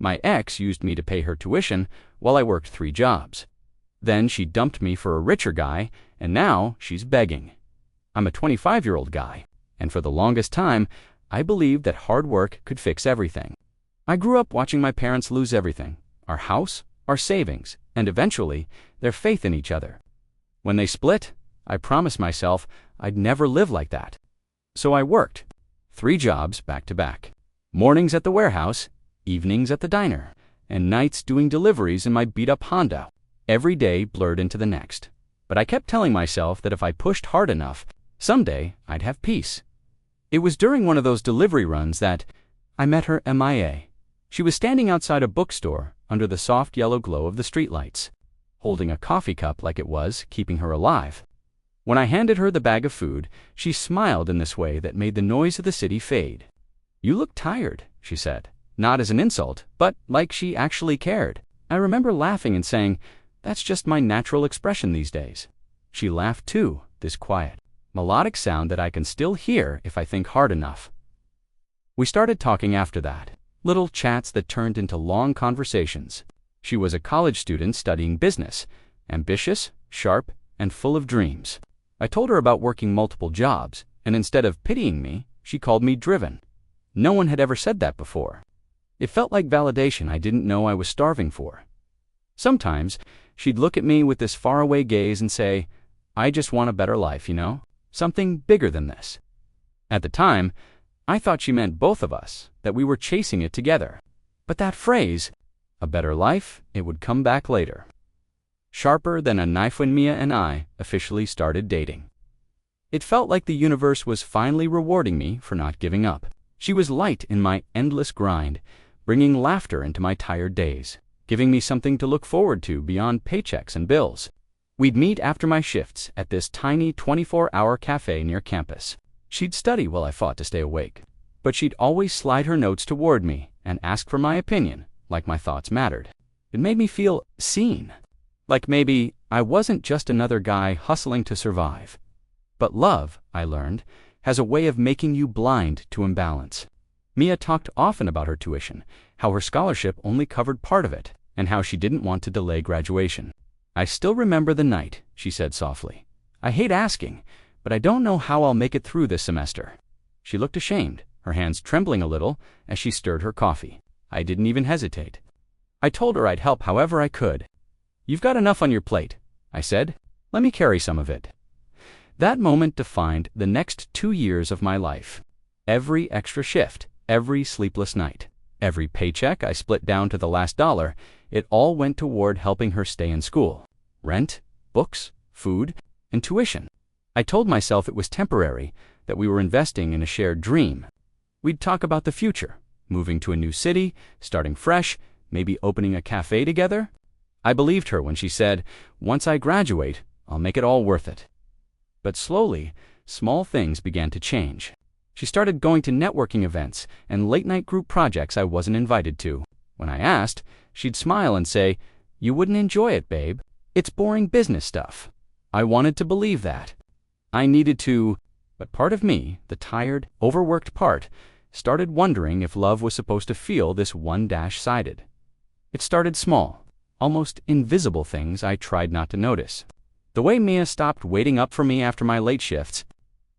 My ex used me to pay her tuition while I worked 3 jobs. Then she dumped me for a richer guy, and now she's begging. I'm a 25-year-old guy, and for the longest time, I believed that hard work could fix everything. I grew up watching my parents lose everything: our house, our savings, and eventually, their faith in each other. When they split, I promised myself I'd never live like that. So I worked 3 jobs back to back. Mornings at the warehouse, evenings at the diner, and nights doing deliveries in my beat-up Honda. Every day blurred into the next. But I kept telling myself that if I pushed hard enough, someday I'd have peace. It was during one of those delivery runs that I met her MIA. She was standing outside a bookstore under the soft yellow glow of the streetlights, holding a coffee cup like it was keeping her alive. When I handed her the bag of food, she smiled in this way that made the noise of the city fade. "You look tired," she said, not as an insult, but like she actually cared. I remember laughing and saying, "That's just my natural expression these days." She laughed too, this quiet, melodic sound that I can still hear if I think hard enough. We started talking after that, little chats that turned into long conversations. She was a college student studying business, ambitious, sharp, and full of dreams. I told her about working multiple jobs, and instead of pitying me, she called me driven. No one had ever said that before. It felt like validation I didn't know I was starving for. Sometimes, she'd look at me with this faraway gaze and say, "I just want a better life, you know? Something bigger than this." At the time, I thought she meant both of us, that we were chasing it together. But that phrase, a better life, it would come back later. Sharper than a knife when Mia and I officially started dating. It felt like the universe was finally rewarding me for not giving up. She was light in my endless grind, bringing laughter into my tired days, giving me something to look forward to beyond paychecks and bills. We'd meet after my shifts at this tiny 24-hour cafe near campus. She'd study while I fought to stay awake, but she'd always slide her notes toward me and ask for my opinion, like my thoughts mattered. It made me feel seen, like maybe I wasn't just another guy hustling to survive. But love, I learned, has a way of making you blind to imbalance. Mia talked often about her tuition, how her scholarship only covered part of it, and how she didn't want to delay graduation. "I still remember the night," she said softly. "I hate asking, but I don't know how I'll make it through this semester." She looked ashamed, her hands trembling a little as she stirred her coffee. I didn't even hesitate. I told her I'd help however I could. "You've got enough on your plate," I said. "Let me carry some of it." That moment defined the next 2 years of my life. Every extra shift, every sleepless night, every paycheck I split down to the last dollar, it all went toward helping her stay in school. Rent, books, food, and tuition. I told myself it was temporary, that we were investing in a shared dream. We'd talk about the future, moving to a new city, starting fresh, maybe opening a cafe together. I believed her when she said, "Once I graduate, I'll make it all worth it." But slowly, small things began to change. She started going to networking events and late-night group projects I wasn't invited to. When I asked, she'd smile and say, "You wouldn't enjoy it, babe. It's boring business stuff." I wanted to believe that. I needed to, but part of me, the tired, overworked part, started wondering if love was supposed to feel this one-sided. It started small, almost invisible things I tried not to notice. The way Mia stopped waiting up for me after my late shifts,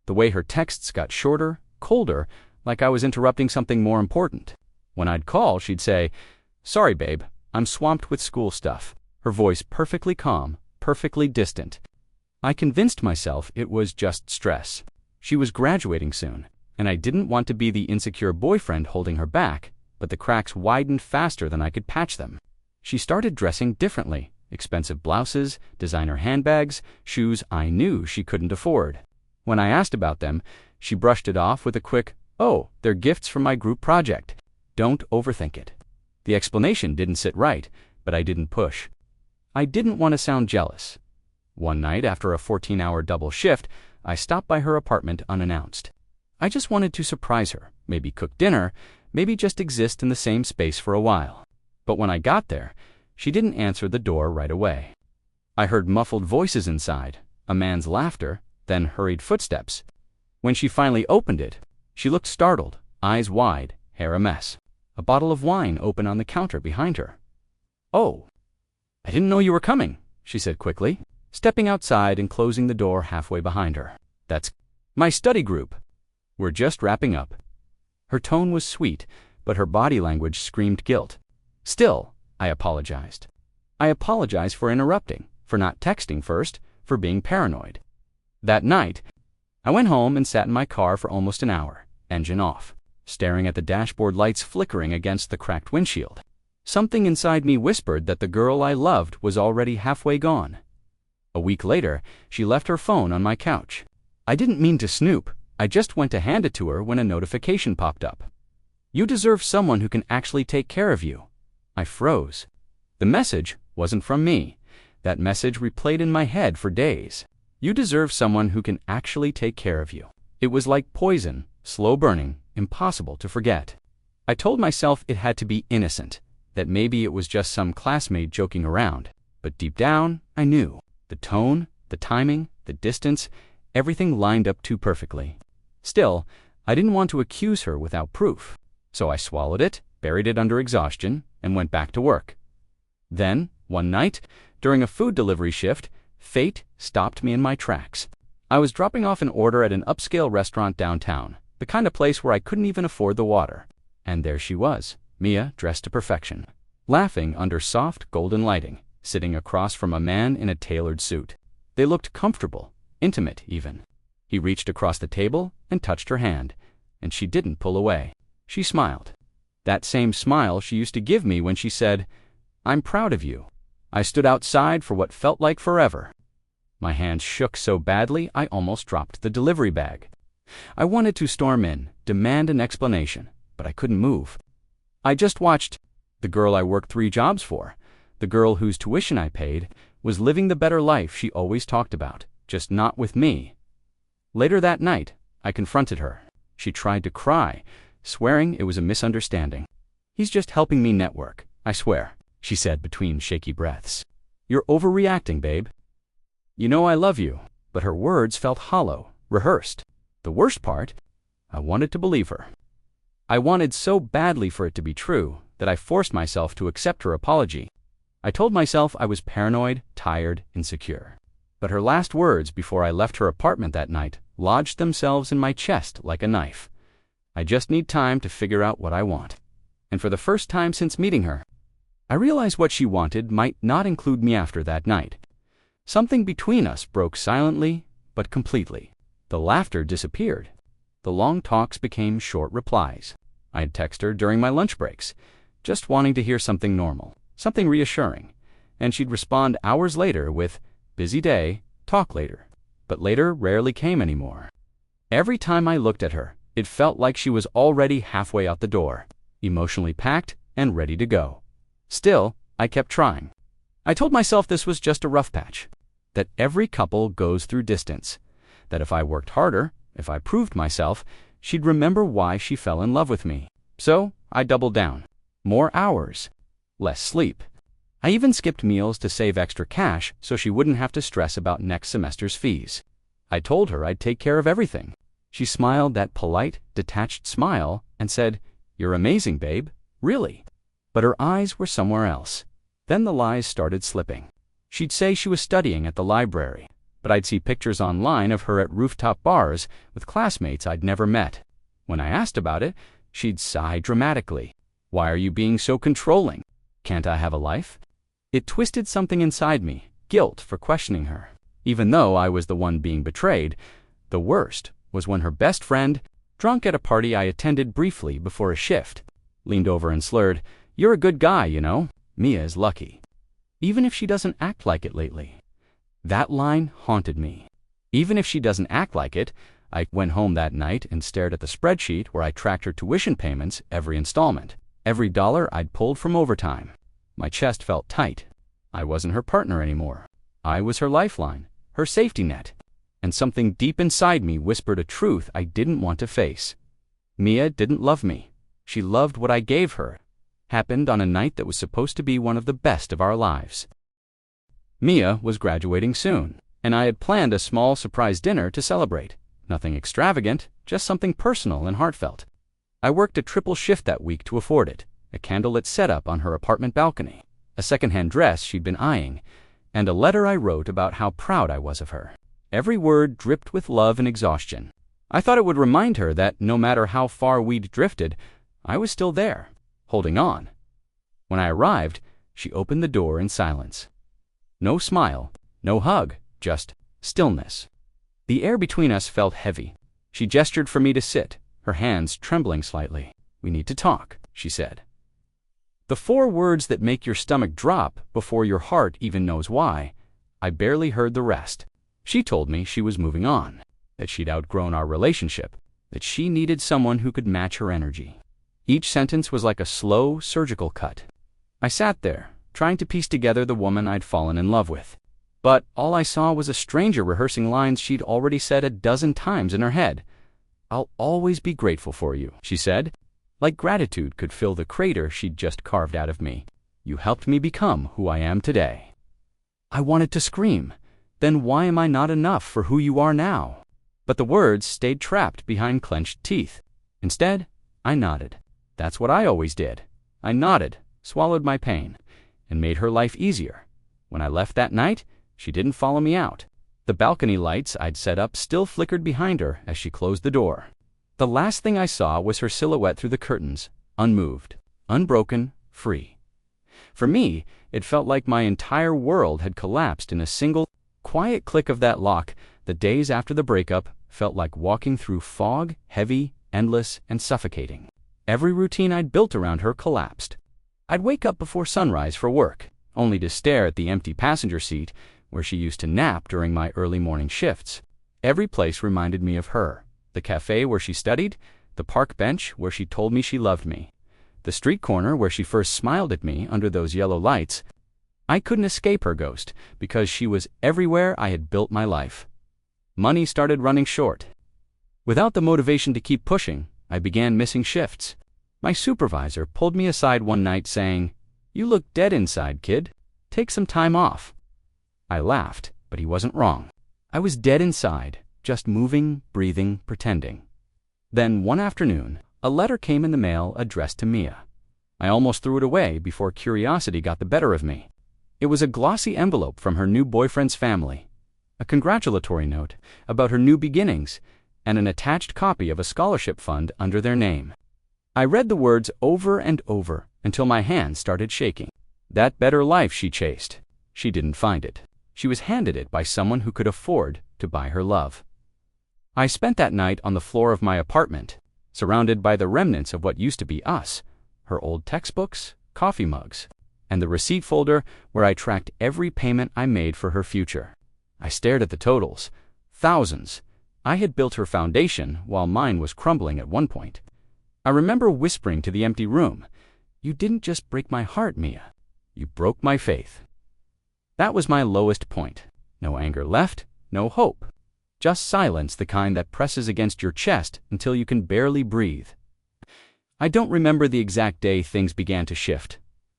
the way her texts got shorter, colder, like I was interrupting something more important. When I'd call, she'd say, "Sorry, babe, I'm swamped with school stuff." Her voice perfectly calm, perfectly distant. I convinced myself it was just stress. She was graduating soon, and I didn't want to be the insecure boyfriend holding her back, but the cracks widened faster than I could patch them. She started dressing differently. Expensive blouses, designer handbags, shoes I knew she couldn't afford. When I asked about them, she brushed it off with a quick, "Oh, they're gifts from my group project. Don't overthink it." The explanation didn't sit right, but I didn't push. I didn't want to sound jealous. One night after a 14-hour double shift, I stopped by her apartment unannounced. I just wanted to surprise her, maybe cook dinner, maybe just exist in the same space for a while. But when I got there, she didn't answer the door right away. I heard muffled voices inside, a man's laughter, then hurried footsteps. When she finally opened it, she looked startled, eyes wide, hair a mess. a bottle of wine open on the counter behind her. "Oh, I didn't know you were coming," she said quickly, stepping outside and closing the door halfway behind her. "That's my study group. We're just wrapping up." Her tone was sweet, but her body language screamed guilt. Still, I apologized. I apologized for interrupting, for not texting first, for being paranoid. That night, I went home and sat in my car for almost an hour, engine off, staring at the dashboard lights flickering against the cracked windshield. Something inside me whispered that the girl I loved was already halfway gone. A week later, she left her phone on my couch. I didn't mean to snoop. I just went to hand it to her when a notification popped up. "You deserve someone who can actually take care of you." I froze. The message wasn't from me. That message replayed in my head for days. You deserve someone who can actually take care of you. It was like poison, slow burning, impossible to forget. I told myself it had to be innocent, that maybe it was just some classmate joking around. But deep down, I knew. The tone, the timing, the distance, everything lined up too perfectly. Still, I didn't want to accuse her without proof. So I swallowed it, buried it under exhaustion, and went back to work. Then, one night, during a food delivery shift, fate stopped me in my tracks. I was dropping off an order at an upscale restaurant downtown, the kind of place where I couldn't even afford the water. And there she was, Mia, dressed to perfection, laughing under soft golden lighting, sitting across from a man in a tailored suit. They looked comfortable, intimate even. He reached across the table and touched her hand, and she didn't pull away. She smiled. That same smile she used to give me when she said, "I'm proud of you." I stood outside for what felt like forever. My hands shook so badly I almost dropped the delivery bag. I wanted to storm in, demand an explanation, but I couldn't move. I just watched. The girl I worked 3 jobs for, the girl whose tuition I paid, was living the better life she always talked about, just not with me. Later that night, I confronted her. She tried to cry, swearing it was a misunderstanding. "He's just helping me network, I swear," she said between shaky breaths. "You're overreacting, babe. You know I love you." But her words felt hollow, rehearsed. The worst part, I wanted to believe her. I wanted so badly for it to be true that I forced myself to accept her apology. I told myself I was paranoid, tired, insecure. But her last words before I left her apartment that night lodged themselves in my chest like a knife. "I just need time to figure out what I want." And for the first time since meeting her, I realized what she wanted might not include me after that night. Something between us broke silently, but completely. The laughter disappeared. The long talks became short replies. I'd text her during my lunch breaks, just wanting to hear something normal, something reassuring. And she'd respond hours later with, "Busy day, talk later." But later rarely came anymore. Every time I looked at her, it felt like she was already halfway out the door, emotionally packed and ready to go. Still, I kept trying. I told myself this was just a rough patch, that every couple goes through distance, that if I worked harder, if I proved myself, she'd remember why she fell in love with me. So I doubled down. More hours, less sleep. I even skipped meals to save extra cash so she wouldn't have to stress about next semester's fees. I told her I'd take care of everything. She smiled that polite, detached smile and said, "You're amazing, babe, really." But her eyes were somewhere else. Then the lies started slipping. She'd say she was studying at the library, but I'd see pictures online of her at rooftop bars with classmates I'd never met. When I asked about it, she'd sigh dramatically. "Why are you being so controlling? Can't I have a life?" It twisted something inside me, guilt for questioning her. Even though I was the one being betrayed, the worst was when her best friend, drunk at a party I attended briefly before a shift, leaned over and slurred, "You're a good guy, you know. Mia is lucky. Even if she doesn't act like it lately." That line haunted me. Even if she doesn't act like it, I went home that night and stared at the spreadsheet where I tracked her tuition payments, every installment, every dollar I'd pulled from overtime. My chest felt tight. I wasn't her partner anymore. I was her lifeline, her safety net. And something deep inside me whispered a truth I didn't want to face. Mia didn't love me. She loved what I gave her. Happened on a night that was supposed to be one of the best of our lives. Mia was graduating soon, and I had planned a small surprise dinner to celebrate. Nothing extravagant, just something personal and heartfelt. I worked a triple shift that week to afford it, a candlelit setup on her apartment balcony, a secondhand dress she'd been eyeing, and a letter I wrote about how proud I was of her. Every word dripped with love and exhaustion. I thought it would remind her that no matter how far we'd drifted, I was still there, holding on. When I arrived, she opened the door in silence. No smile, no hug, just stillness. The air between us felt heavy. She gestured for me to sit, her hands trembling slightly. "We need to talk," she said. The 4 words that make your stomach drop before your heart even knows why. I barely heard the rest. She told me she was moving on, that she'd outgrown our relationship, that she needed someone who could match her energy. Each sentence was like a slow, surgical cut. I sat there, trying to piece together the woman I'd fallen in love with. But all I saw was a stranger rehearsing lines she'd already said a dozen times in her head. "I'll always be grateful for you," she said, like gratitude could fill the crater she'd just carved out of me. "You helped me become who I am today." I wanted to scream, "Then why am I not enough for who you are now?" But the words stayed trapped behind clenched teeth. Instead, I nodded. That's what I always did. I nodded, swallowed my pain, and made her life easier. When I left that night, she didn't follow me out. The balcony lights I'd set up still flickered behind her as she closed the door. The last thing I saw was her silhouette through the curtains, unmoved, unbroken, free. For me, it felt like my entire world had collapsed in a single, quiet click of that lock. The days after the breakup felt like walking through fog, heavy, endless, and suffocating. Every routine I'd built around her collapsed. I'd wake up before sunrise for work, only to stare at the empty passenger seat where she used to nap during my early morning shifts. Every place reminded me of her. The cafe where she studied, the park bench where she told me she loved me, the street corner where she first smiled at me under those yellow lights. I couldn't escape her ghost because she was everywhere I had built my life. Money started running short. Without the motivation to keep pushing, I began missing shifts. My supervisor pulled me aside one night saying, "You look dead inside, kid. Take some time off." I laughed, but he wasn't wrong. I was dead inside, just moving, breathing, pretending. Then one afternoon, a letter came in the mail addressed to Mia. I almost threw it away before curiosity got the better of me. It was a glossy envelope from her new boyfriend's family, a congratulatory note about her new beginnings, and an attached copy of a scholarship fund under their name. I read the words over and over until my hands started shaking. That better life she chased, she didn't find it. She was handed it by someone who could afford to buy her love. I spent that night on the floor of my apartment, surrounded by the remnants of what used to be us, her old textbooks, coffee mugs, and the receipt folder where I tracked every payment I made for her future. I stared at the totals. Thousands. I had built her foundation while mine was crumbling at one point. I remember whispering to the empty room, "You didn't just break my heart, Mia. You broke my faith." That was my lowest point. No anger left, no hope. Just silence, the kind that presses against your chest until you can barely breathe. I don't remember the exact day things began to shift.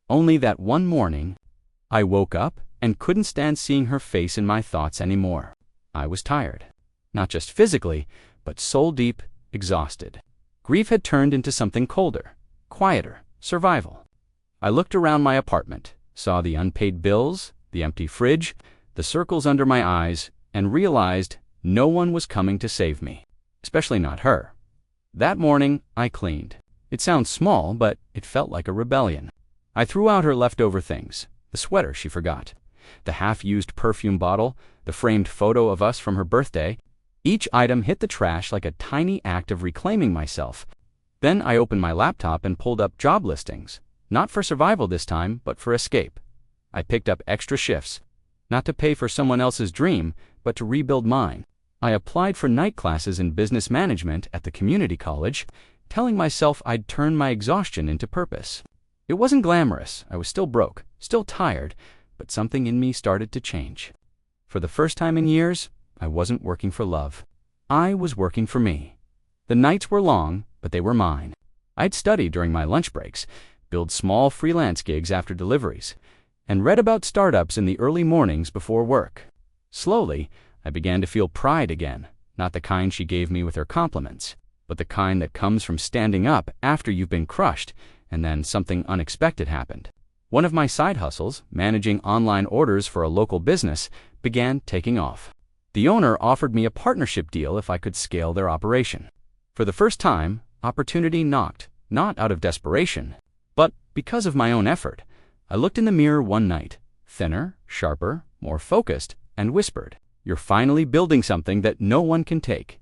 Only that one morning, I woke up and couldn't stand seeing her face in my thoughts anymore. I was tired. Not just physically, but soul-deep, exhausted. Grief had turned into something colder, quieter, survival. I looked around my apartment, saw the unpaid bills, the empty fridge, the circles under my eyes, and realized no one was coming to save me, especially not her. That morning, I cleaned. It sounds small, but it felt like a rebellion. I threw out her leftover things, the sweater she forgot, the half-used perfume bottle, the framed photo of us from her birthday. Each item hit the trash like a tiny act of reclaiming myself. Then I opened my laptop and pulled up job listings, not for survival this time, but for escape. I picked up extra shifts, not to pay for someone else's dream, but to rebuild mine. I applied for night classes in business management at the community college, telling myself I'd turn my exhaustion into purpose. It wasn't glamorous. I was still broke, still tired, but something in me started to change. For the first time in years, I wasn't working for love. I was working for me. The nights were long, but they were mine. I'd study during my lunch breaks, build small freelance gigs after deliveries, and read about startups in the early mornings before work. Slowly, I began to feel pride again, not the kind she gave me with her compliments. but the kind that comes from standing up after you've been crushed and then something unexpected happened. One of my side hustles, managing online orders for a local business, began taking off. The owner offered me a partnership deal if I could scale their operation. For the first time, opportunity knocked, not out of desperation, but because of my own effort. I looked in the mirror one night, thinner, sharper, more focused, and whispered, "You're finally building something that no one can take."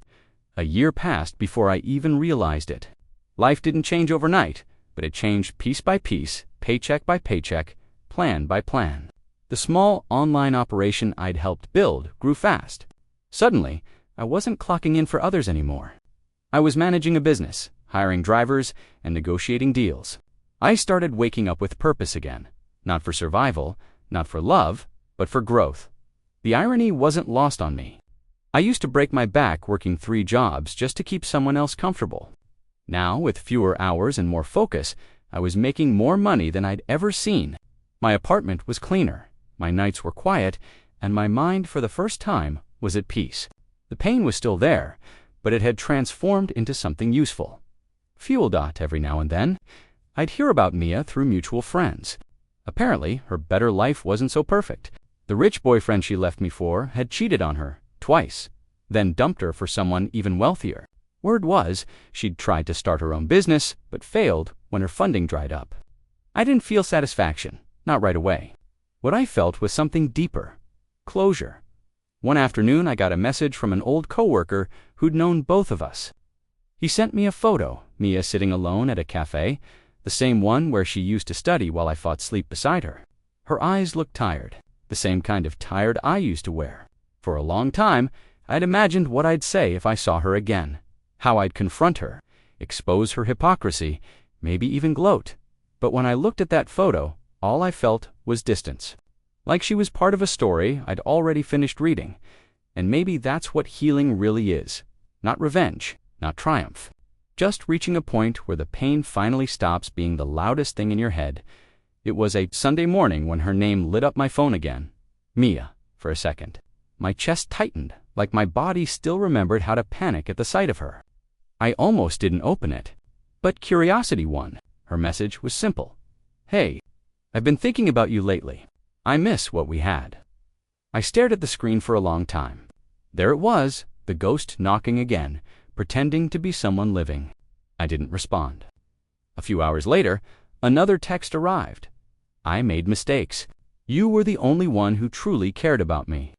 A year passed before I even realized it. Life didn't change overnight, but it changed piece by piece, paycheck by paycheck, plan by plan. The small online operation I'd helped build grew fast. Suddenly, I wasn't clocking in for others anymore. I was managing a business, hiring drivers, and negotiating deals. I started waking up with purpose again, not for survival, not for love, but for growth. The irony wasn't lost on me. I used to break my back working 3 jobs just to keep someone else comfortable. Now, with fewer hours and more focus, I was making more money than I'd ever seen. My apartment was cleaner, my nights were quiet, and my mind, for the first time, was at peace. The pain was still there, but it had transformed into something useful. Fuel. Every now and then, I'd hear about Mia through mutual friends. Apparently, her better life wasn't so perfect. The rich boyfriend she left me for had cheated on her twice, then dumped her for someone even wealthier. Word was, she'd tried to start her own business, but failed when her funding dried up. I didn't feel satisfaction, not right away. What I felt was something deeper. Closure. One afternoon, I got a message from an old coworker who'd known both of us. He sent me a photo, Mia sitting alone at a cafe, the same one where she used to study while I fought sleep beside her. Her eyes looked tired, the same kind of tired I used to wear. For a long time, I'd imagined what I'd say if I saw her again, how I'd confront her, expose her hypocrisy, maybe even gloat. But when I looked at that photo, all I felt was distance. Like she was part of a story I'd already finished reading. And maybe that's what healing really is. Not revenge, not triumph. Just reaching a point where the pain finally stops being the loudest thing in your head. It was a Sunday morning when her name lit up my phone again. Mia, for a second. My chest tightened, like my body still remembered how to panic at the sight of her. I almost didn't open it. But curiosity won. Her message was simple. "Hey, I've been thinking about you lately. I miss what we had." I stared at the screen for a long time. There it was, the ghost knocking again, pretending to be someone living. I didn't respond. A few hours later, another text arrived. "I made mistakes. You were the only one who truly cared about me."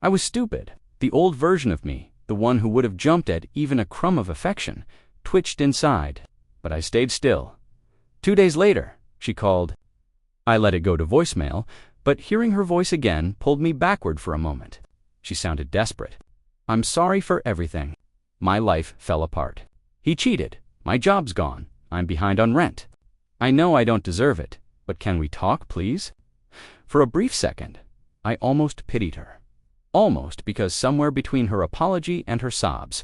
I was stupid. The old version of me, the one who would have jumped at even a crumb of affection, twitched inside. But I stayed still. 2 days later, she called. I let it go to voicemail, but hearing her voice again pulled me backward for a moment. She sounded desperate. "I'm sorry for everything. My life fell apart. He cheated. My job's gone. I'm behind on rent. I know I don't deserve it, but can we talk, please?" For a brief second, I almost pitied her. Almost, because somewhere between her apology and her sobs,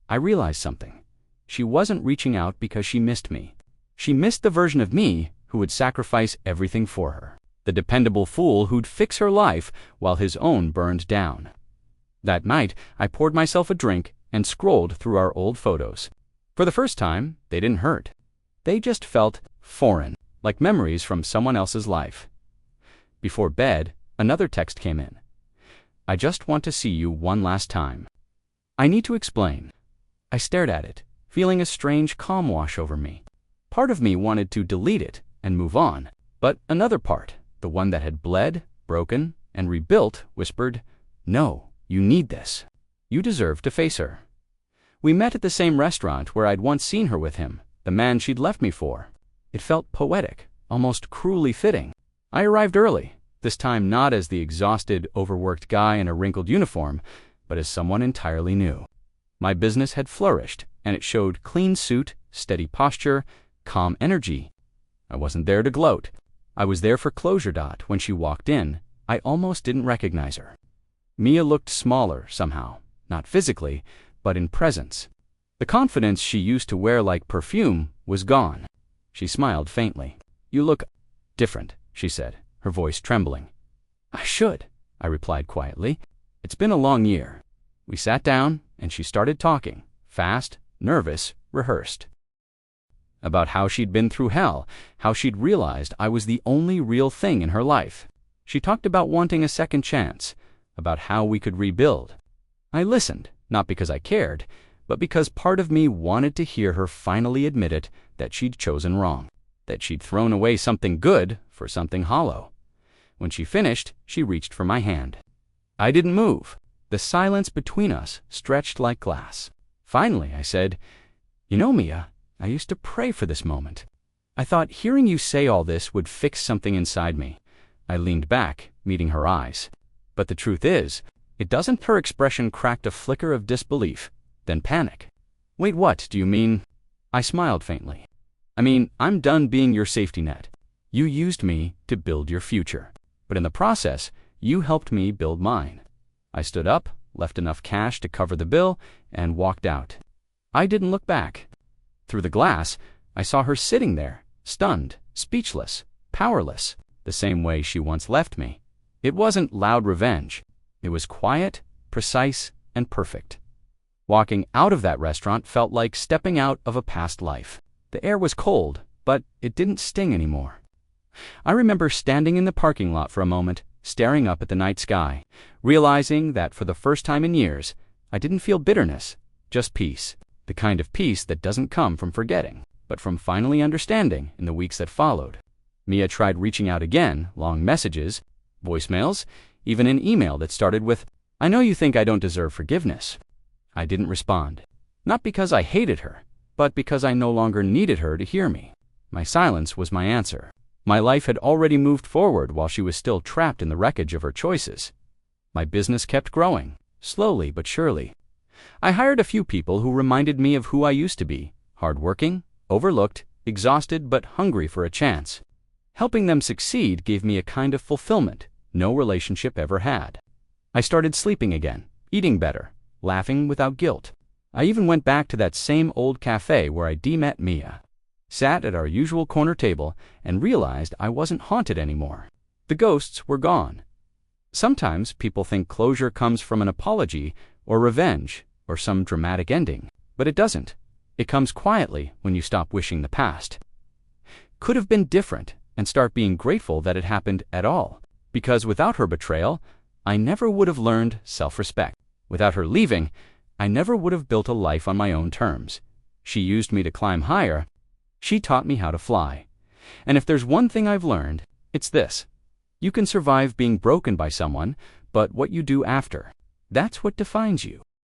I realized something. She wasn't reaching out because she missed me. She missed the version of me who would sacrifice everything for her. The dependable fool who'd fix her life while his own burned down. That night, I poured myself a drink and scrolled through our old photos. For the first time, they didn't hurt. They just felt foreign, like memories from someone else's life. Before bed, another text came in. "I just want to see you one last time." I need to explain. I stared at it, feeling a strange calm wash over me. Part of me wanted to delete it and move on, but another part, the one that had bled, broken, and rebuilt, whispered, "No, you need this. You deserve to face her." We met at the same restaurant where I'd once seen her with him, the man she'd left me for. It felt poetic, almost cruelly fitting. I arrived early, this time not as the exhausted, overworked guy in a wrinkled uniform, but as someone entirely new. My business had flourished, and it showed clean suit, steady posture, calm energy. I wasn't there to gloat. I was there for closure. When she walked in, I almost didn't recognize her. Mia looked smaller somehow, not physically, but in presence. The confidence she used to wear like perfume was gone. She smiled faintly. "You look different," she said, her voice trembling. "I should," I replied quietly. "It's been a long year." We sat down, and she started talking, fast, nervous, rehearsed. About how she'd been through hell, how she'd realized I was the only real thing in her life. She talked about wanting a second chance, about how we could rebuild. I listened, not because I cared, but because part of me wanted to hear her finally admit it, that she'd chosen wrong, that she'd thrown away something good for something hollow. When she finished, she reached for my hand. I didn't move. The silence between us stretched like glass. Finally, I said, "You know, Mia, I used to pray for this moment. I thought hearing you say all this would fix something inside me." I leaned back, meeting her eyes. "But the truth is, it doesn't." Her expression cracked a flicker of disbelief, then panic. "Wait, what do you mean?" I smiled faintly. "I mean, I'm done being your safety net. You used me to build your future. But in the process, you helped me build mine." I stood up, left enough cash to cover the bill, and walked out. I didn't look back. Through the glass, I saw her sitting there, stunned, speechless, powerless, the same way she once left me. It wasn't loud revenge. It was quiet, precise, and perfect. Walking out of that restaurant felt like stepping out of a past life. The air was cold, but it didn't sting anymore. I remember standing in the parking lot for a moment, staring up at the night sky, realizing that for the first time in years, I didn't feel bitterness, just peace. The kind of peace that doesn't come from forgetting, but from finally understanding in the weeks that followed. Mia tried reaching out again, long messages, voicemails, even an email that started with, "I know you think I don't deserve forgiveness." I didn't respond. Not because I hated her, but because I no longer needed her to hear me. My silence was my answer. My life had already moved forward while she was still trapped in the wreckage of her choices. My business kept growing, slowly but surely. I hired a few people who reminded me of who I used to be, hardworking, overlooked, exhausted but hungry for a chance. Helping them succeed gave me a kind of fulfillment no relationship ever had. I started sleeping again, eating better, laughing without guilt. I even went back to that same old cafe where I met Mia, sat at our usual corner table, and realized I wasn't haunted anymore. The ghosts were gone. Sometimes people think closure comes from an apology or revenge or some dramatic ending, but it doesn't. It comes quietly when you stop wishing the past could have been different and start being grateful that it happened at all. Because without her betrayal, I never would have learned self-respect. Without her leaving, I never would have built a life on my own terms. She used me to climb higher. She taught me how to fly. And if there's one thing I've learned, it's this. You can survive being broken by someone, but what you do after, that's what defines you.